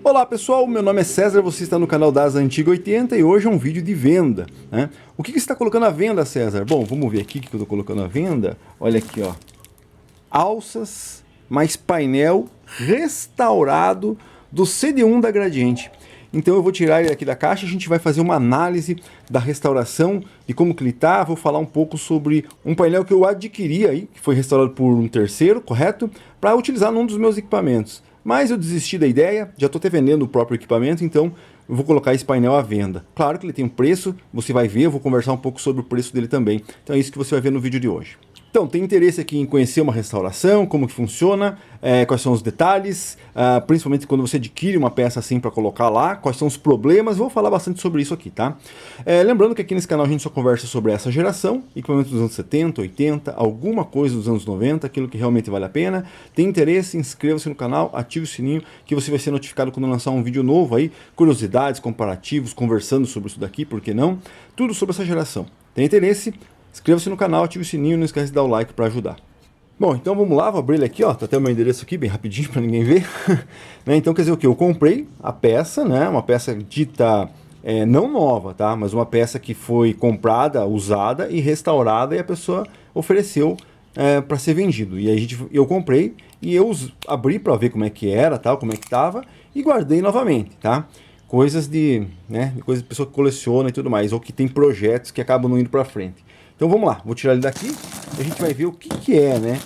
Olá pessoal, meu nome é César, você está no canal das Antiga 80 e hoje é um vídeo de venda, né? O que você está colocando à venda, César? Bom, vamos ver aqui o que eu estou colocando à venda. Olha aqui, ó. Alças mais painel restaurado do CD1 da Gradiente. Então eu vou tirar ele aqui da caixa, a gente vai fazer uma análise da restauração, de como que ele tá, vou falar um pouco sobre um painel que eu adquiri aí, que foi restaurado por um terceiro, correto? Para utilizar num dos meus equipamentos. Mas eu desisti da ideia, já estou até vendendo o próprio equipamento, então eu vou colocar esse painel à venda. Claro que ele tem um preço, você vai ver, eu vou conversar um pouco sobre o preço dele também. Então é isso que você vai ver no vídeo de hoje. Então, tem interesse aqui em conhecer uma restauração, como que funciona, quais são os detalhes, principalmente quando você adquire uma peça assim para colocar lá, quais são os problemas, vou falar bastante sobre isso aqui, tá? Lembrando que aqui nesse canal a gente só conversa sobre essa geração, equipamentos dos anos 70, 80, alguma coisa dos anos 90, aquilo que realmente vale a pena. Tem interesse, inscreva-se no canal, ative o sininho, que você vai ser notificado quando lançar um vídeo novo aí, curiosidades, comparativos, conversando sobre isso daqui, por que não? Tudo sobre essa geração. Tem interesse? Inscreva-se no canal, ative o sininho e não esquece de dar o like para ajudar. Bom, então vamos lá, vou abrir ele aqui, ó, tá até o meu endereço aqui, bem rapidinho para ninguém ver. Né? Então quer dizer o que? Eu comprei a peça, né? Uma peça dita não nova, tá? Mas uma peça que foi comprada, usada e restaurada e a pessoa ofereceu para ser vendido. E aí eu comprei e eu abri para ver como é que era, tal, como é que tava e guardei novamente, tá? Coisas coisas de pessoa que coleciona e tudo mais, ou que tem projetos que acabam não indo para frente. Então vamos lá, vou tirar ele daqui e a gente vai ver o que é, né?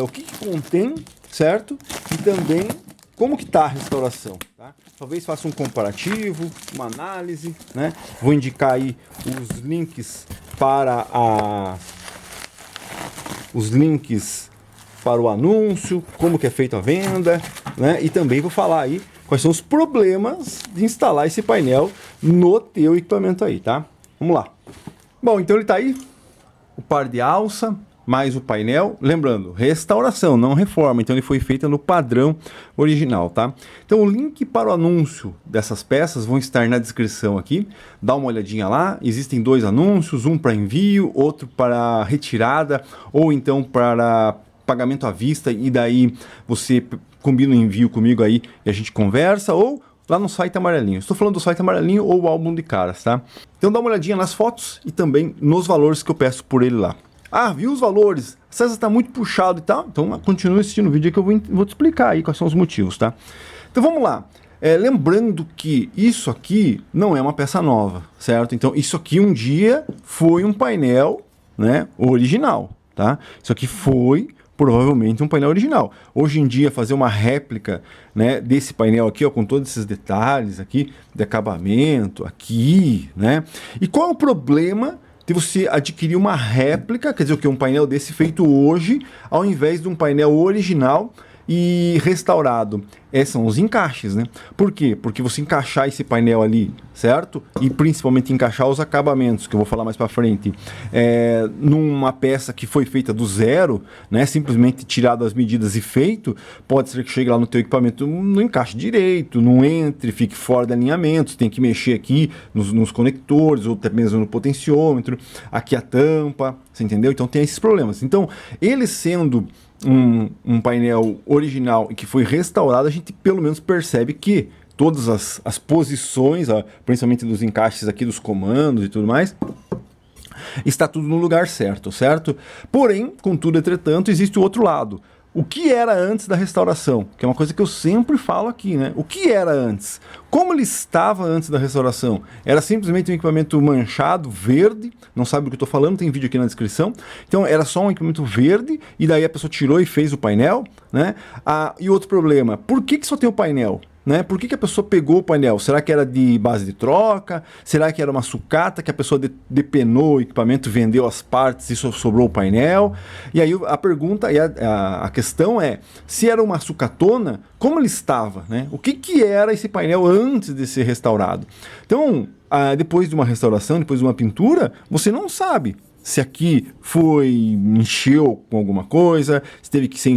O que contém, certo? E também como que tá a restauração, tá? Talvez faça um comparativo, uma análise, né? Vou indicar aí os links para o anúncio, como que é feita a venda, né? E também vou falar aí quais são os problemas de instalar esse painel no teu equipamento aí, tá? Vamos lá. Bom, então ele tá aí. O par de alça, mais o painel, lembrando, restauração, não reforma, então ele foi feito no padrão original, tá? Então o link para o anúncio dessas peças vão estar na descrição aqui, dá uma olhadinha lá, existem dois anúncios, um para envio, outro para retirada, ou então para pagamento à vista, e daí você combina o envio comigo aí e a gente conversa, ou lá no site amarelinho. Estou falando do site amarelinho ou o álbum de caras, tá? Então dá uma olhadinha nas fotos e também nos valores que eu peço por ele lá. Ah, viu os valores? César está muito puxado e tal? Então continue assistindo o vídeo que eu vou te explicar aí quais são os motivos, tá? Então vamos lá. Lembrando que isso aqui não é uma peça nova, certo? Então isso aqui um dia foi um painel, né, original, tá? Isso aqui foi provavelmente um painel original. Hoje em dia fazer uma réplica, né, desse painel aqui, ó, com todos esses detalhes aqui de acabamento aqui, né? E qual é o problema de você adquirir uma réplica, quer dizer o que, um painel desse feito hoje, ao invés de um painel original e restaurado? São os encaixes, né? Por quê? Porque você encaixar esse painel ali, certo? E principalmente encaixar os acabamentos, que eu vou falar mais pra frente, numa peça que foi feita do zero, né? Simplesmente tirado as medidas e feito, pode ser que chegue lá no teu equipamento, não encaixe direito, não entre, fique fora de alinhamento, você tem que mexer aqui nos conectores, ou até mesmo no potenciômetro, aqui a tampa, você entendeu? Então tem esses problemas. Então, ele sendo um painel original e que foi restaurado, a gente pelo menos percebe que todas as posições, ó, principalmente dos encaixes aqui dos comandos e tudo mais, está tudo no lugar certo, certo? Porém, contudo, entretanto, existe o outro lado. O que era antes da restauração? Que é uma coisa que eu sempre falo aqui, né? O que era antes? Como ele estava antes da restauração? Era simplesmente um equipamento manchado, verde, não sabe do que eu estou falando, tem vídeo aqui na descrição. Então era só um equipamento verde, e daí a pessoa tirou e fez o painel, né? E outro problema, por que só tem o painel? Né? Por que a pessoa pegou o painel? Será que era de base de troca? Será que era uma sucata que a pessoa depenou o equipamento, vendeu as partes e sobrou o painel? E aí a pergunta e a questão é, se era uma sucatona, como ele estava? Né? O que era esse painel antes de ser restaurado? Então, depois de uma restauração, depois de uma pintura, você não sabe se aqui encheu com alguma coisa, se teve que ser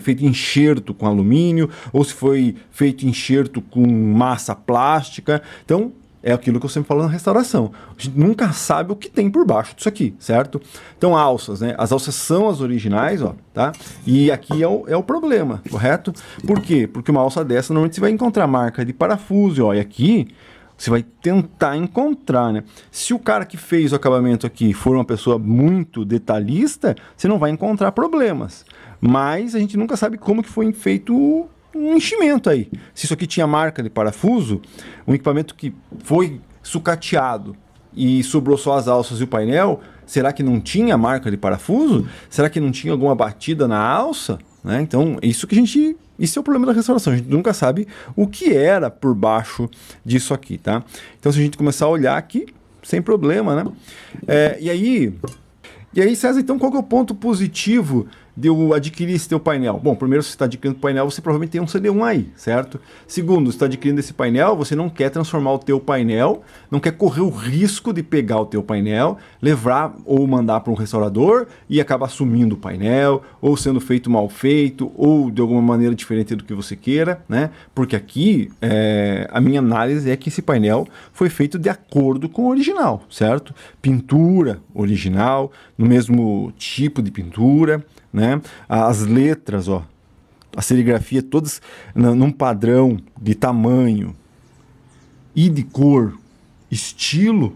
feito enxerto com alumínio, ou se foi feito enxerto com massa plástica. Então, É aquilo que eu sempre falo na restauração. A gente nunca sabe o que tem por baixo disso aqui, certo? Então, alças, né? As alças são as originais, ó, tá? E aqui é o problema, correto? Por quê? Porque uma alça dessa, normalmente você vai encontrar marca de parafuso, ó, e aqui você vai tentar encontrar, né? Se o cara que fez o acabamento aqui for uma pessoa muito detalhista, você não vai encontrar problemas. Mas a gente nunca sabe como que foi feito um enchimento aí. Se isso aqui tinha marca de parafuso, um equipamento que foi sucateado e sobrou só as alças e o painel, será que não tinha marca de parafuso? Será que não tinha alguma batida na alça? Né? Então, isso é o problema da restauração. A gente nunca sabe o que era por baixo disso aqui, tá? Então, se a gente começar a olhar aqui, sem problema, né? E aí, César, então qual que é o ponto positivo de eu adquirir esse teu painel? Bom, primeiro, se você está adquirindo o painel, você provavelmente tem um CD1 aí, certo? Segundo, você está adquirindo esse painel, você não quer transformar o teu painel, não quer correr o risco de pegar o teu painel, levar ou mandar para um restaurador e acabar sumindo o painel, ou sendo feito mal feito, ou de alguma maneira diferente do que você queira, né? Porque aqui, a minha análise é que esse painel foi feito de acordo com o original, certo? Pintura original, no mesmo tipo de pintura, né? As letras, ó, a serigrafia todas num padrão de tamanho e de cor, estilo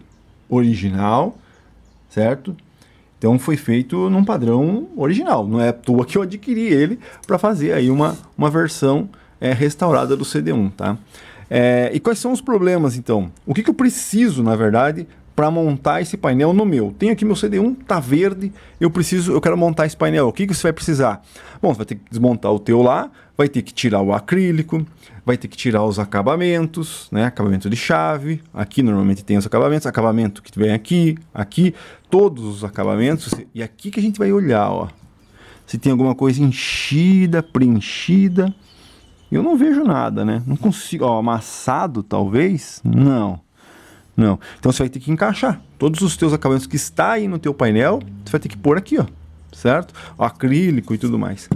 original, certo? Então foi feito num padrão original, não é à toa que eu adquiri ele para fazer aí uma versão restaurada do CD1, tá? E quais são os problemas então? O que eu preciso, na verdade, para montar esse painel no meu? Tenho aqui meu CD1, tá verde, eu quero montar esse painel. O que você vai precisar? Bom, você vai ter que desmontar o teu lá, vai ter que tirar o acrílico, vai ter que tirar os acabamentos, né? Acabamento de chave, aqui normalmente tem os acabamentos, acabamento que vem aqui, todos os acabamentos, e aqui que a gente vai olhar, ó, se tem alguma coisa enchida, preenchida. Eu não vejo nada, né? Não consigo, ó, amassado talvez? Não. Então você vai ter que encaixar todos os teus acabamentos que está aí no teu painel, você vai ter que pôr aqui, ó, certo? O acrílico e tudo mais.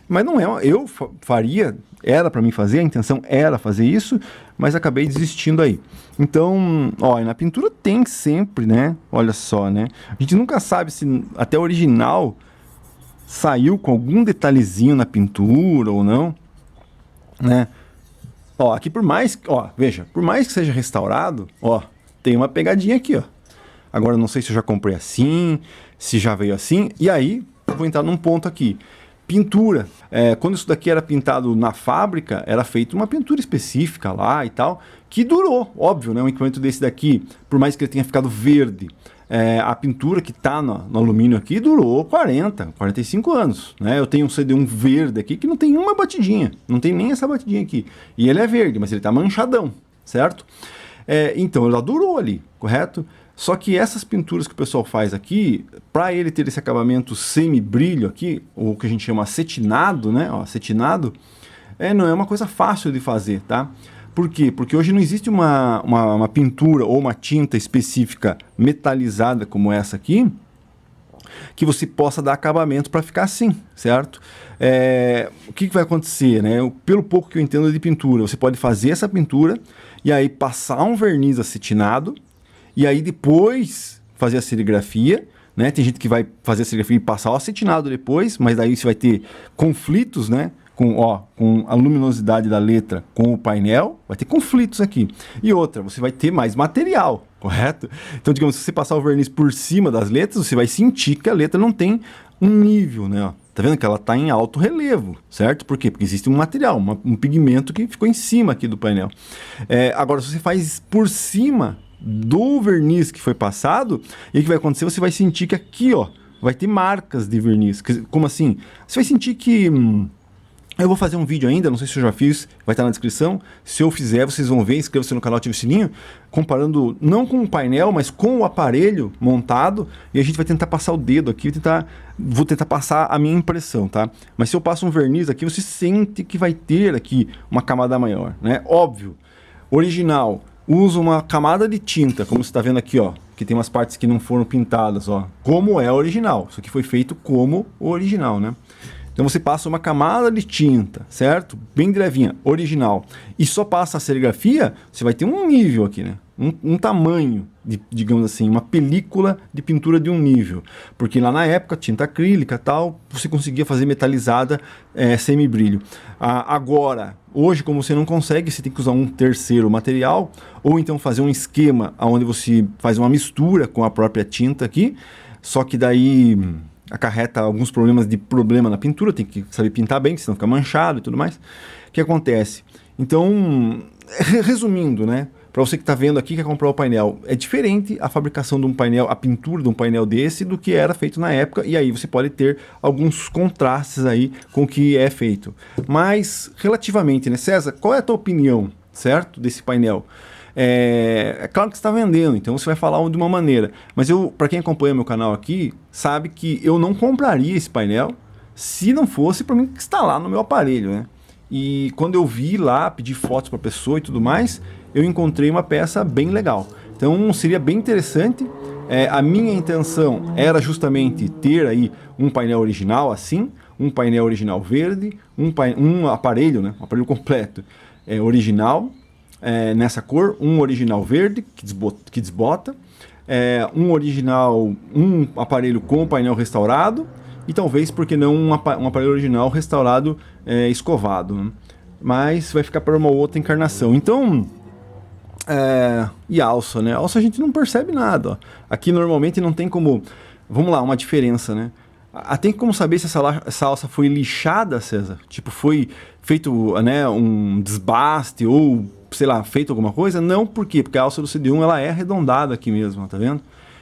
Mas não é, eu faria, era para mim fazer, a intenção era fazer isso, mas acabei desistindo aí. Então, ó, na pintura tem sempre, né? Olha só, né? A gente nunca sabe se até o original saiu com algum detalhezinho na pintura ou não, né? Ó, aqui veja, por mais que seja restaurado, ó, tem uma pegadinha aqui, ó. Agora não sei se eu já comprei assim, se já veio assim. E aí, vou entrar num ponto aqui. Pintura. Quando isso daqui era pintado na fábrica, era feita uma pintura específica lá e tal, que durou, óbvio, né? Um equipamento desse daqui, por mais que ele tenha ficado verde, a pintura que está no alumínio aqui durou 45 anos, né? Eu tenho um CD1 verde aqui que não tem uma batidinha, não tem nem essa batidinha aqui. E ele é verde, mas ele está manchadão, certo? Então, ela durou ali, correto? Só que essas pinturas que o pessoal faz aqui, para ele ter esse acabamento semi-brilho aqui, ou que a gente chama acetinado, né? Ó, acetinado, não é uma coisa fácil de fazer, tá? Por quê? Porque hoje não existe uma pintura ou uma tinta específica metalizada como essa aqui, que você possa dar acabamento para ficar assim, certo? O que vai acontecer, né? Pelo pouco que eu entendo de pintura, você pode fazer essa pintura e aí passar um verniz acetinado e aí depois fazer a serigrafia, né? Tem gente que vai fazer a serigrafia e passar o acetinado depois, mas daí você vai ter conflitos, né? Com a luminosidade da letra com o painel, vai ter conflitos aqui. E outra, você vai ter mais material, correto? Então, digamos, se você passar o verniz por cima das letras, você vai sentir que a letra não tem um nível, né? Ó, tá vendo que ela está em alto relevo, certo? Por quê? Porque existe um material, um pigmento que ficou em cima aqui do painel. Agora, se você faz por cima do verniz que foi passado, e o que vai acontecer? Você vai sentir que aqui, ó, vai ter marcas de verniz. Como assim? Você vai sentir que... eu vou fazer um vídeo ainda, não sei se eu já fiz, vai estar na descrição. Se eu fizer, vocês vão ver, inscreva-se no canal, ative o sininho, comparando não com o painel, mas com o aparelho montado, e a gente vai tentar passar o dedo aqui, vou tentar passar a minha impressão, tá? Mas se eu passo um verniz aqui, você sente que vai ter aqui uma camada maior, né? Óbvio, original, usa uma camada de tinta, como você está vendo aqui, ó, que tem umas partes que não foram pintadas, ó, como é original. Isso aqui foi feito como o original, né? Então você passa uma camada de tinta, certo? Bem de levinha, original. E só passa a serigrafia, você vai ter um nível aqui, né? Um tamanho, digamos assim, uma película de pintura de um nível. Porque lá na época, tinta acrílica e tal, você conseguia fazer metalizada semi-brilho. Agora, hoje, como você não consegue, você tem que usar um terceiro material, ou então fazer um esquema onde você faz uma mistura com a própria tinta aqui, só que daí acarreta alguns problemas na pintura, tem que saber pintar bem, senão fica manchado e tudo mais. O que acontece? Então, resumindo, né? Para você que está vendo aqui, quer comprar o painel, é diferente a fabricação de um painel, a pintura de um painel desse do que era feito na época, e aí você pode ter alguns contrastes aí com o que é feito. Mas, relativamente, né, César, qual é a tua opinião, certo, desse painel? É claro que você está vendendo, então você vai falar de uma maneira, mas para quem acompanha meu canal aqui, sabe que eu não compraria esse painel se não fosse para mim instalar no meu aparelho, né? E quando eu vi lá, pedi fotos para a pessoa e tudo mais, eu encontrei uma peça bem legal. Então seria bem interessante. A minha intenção era justamente ter aí um painel original assim, um painel original verde, um aparelho, né, um aparelho completo original nessa cor, um original verde que desbota, um aparelho com painel restaurado e talvez, porque não, um aparelho original restaurado escovado, né? Mas vai ficar para uma outra encarnação. Então, e a alça, né? A alça a gente não percebe nada, ó. Aqui normalmente não tem como, vamos lá, uma diferença, né? Tem como saber se essa alça foi lixada, César? Tipo, foi feito, né, um desbaste ou, sei lá, feito alguma coisa? Não, por quê? Porque a alça do CD1 ela é arredondada aqui mesmo, tá vendo?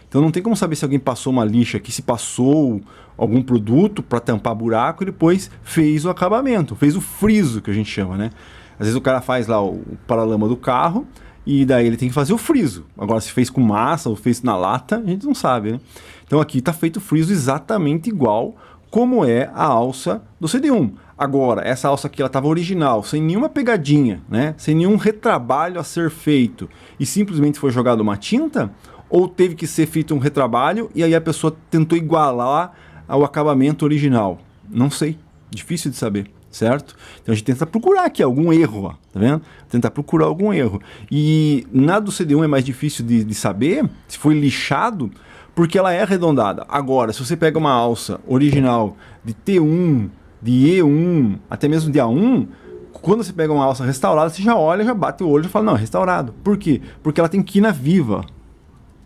Então não tem como saber se alguém passou uma lixa aqui, se passou algum produto para tampar buraco e depois fez o acabamento, fez o friso que a gente chama, né? Às vezes o cara faz lá o paralama do carro e daí ele tem que fazer o friso. Agora se fez com massa ou fez na lata, a gente não sabe, né? Então aqui está feito o friso exatamente igual como é a alça do CD1. Agora, essa alça aqui ela estava original, sem nenhuma pegadinha, né? Sem nenhum retrabalho a ser feito e simplesmente foi jogado uma tinta, ou teve que ser feito um retrabalho e aí a pessoa tentou igualar ao acabamento original. Não sei, difícil de saber, certo? Então a gente tenta procurar aqui algum erro, ó, tá vendo? Tentar procurar algum erro. E na do CD1 é mais difícil de saber se foi lixado, porque ela é arredondada. Agora, se você pega uma alça original de T1, de E1, até mesmo de A1, quando você pega uma alça restaurada, você já olha, já bate o olho e fala, não, é restaurado. Por quê? Porque ela tem quina viva.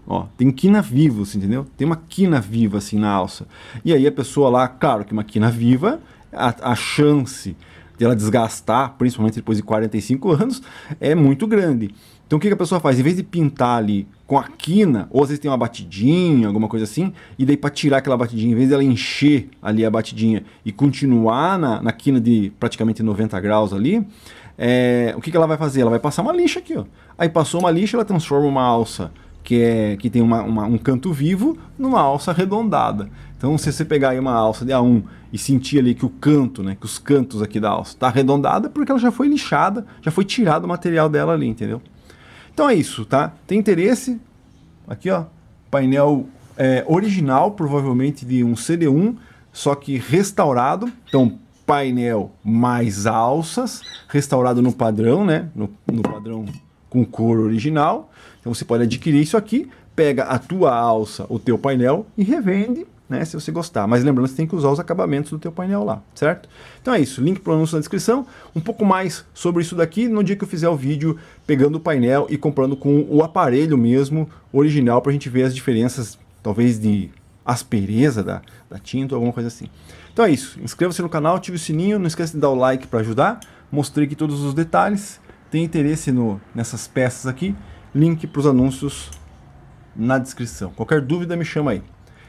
Ó, tem quina viva, assim, entendeu? Tem uma quina viva assim na alça. E aí a pessoa lá, claro que uma quina viva, a chance de ela desgastar, principalmente depois de 45 anos, é muito grande. Então o que a pessoa faz? Em vez de pintar ali com a quina, ou às vezes tem uma batidinha, alguma coisa assim, e daí para tirar aquela batidinha, em vez dela encher ali a batidinha e continuar na quina de praticamente 90 graus ali, o que ela vai fazer? Ela vai passar uma lixa aqui, ó. Aí passou uma lixa, ela transforma uma alça que tem um canto vivo numa alça arredondada. Então se você pegar aí uma alça de A1 e sentir ali que o canto, né, que os cantos aqui da alça está arredondada, porque ela já foi lixada, já foi tirado o material dela ali, entendeu? Então é isso, tá? Tem interesse? Aqui, ó, painel original, provavelmente de um CD1, só que restaurado. Então painel mais alças, restaurado no padrão, né, no padrão com cor original. Então você pode adquirir isso aqui, pega a tua alça, o teu painel e revende, né, se você gostar. Mas lembrando, você tem que usar os acabamentos do teu painel lá, certo? Então é isso, link para o anúncio na descrição. Um pouco mais sobre isso daqui no dia que eu fizer o vídeo pegando o painel e comprando com o aparelho mesmo, original, para a gente ver as diferenças, talvez de aspereza da tinta ou alguma coisa assim. Então é isso, inscreva-se no canal, ative o sininho, não esqueça de dar o like para ajudar. Mostrei aqui todos os detalhes. Tem interesse nessas peças aqui? Link para os anúncios na descrição. Qualquer dúvida me chama aí.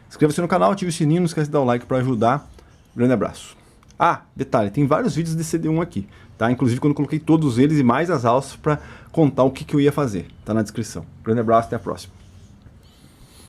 Inscreva-se no canal, ative o sininho, não esquece de dar o like para ajudar. Grande abraço. Ah, detalhe, tem vários vídeos de CD1 aqui, tá? Inclusive quando eu coloquei todos eles e mais as alças para contar o que eu ia fazer. Tá na descrição. Grande abraço, até a próxima.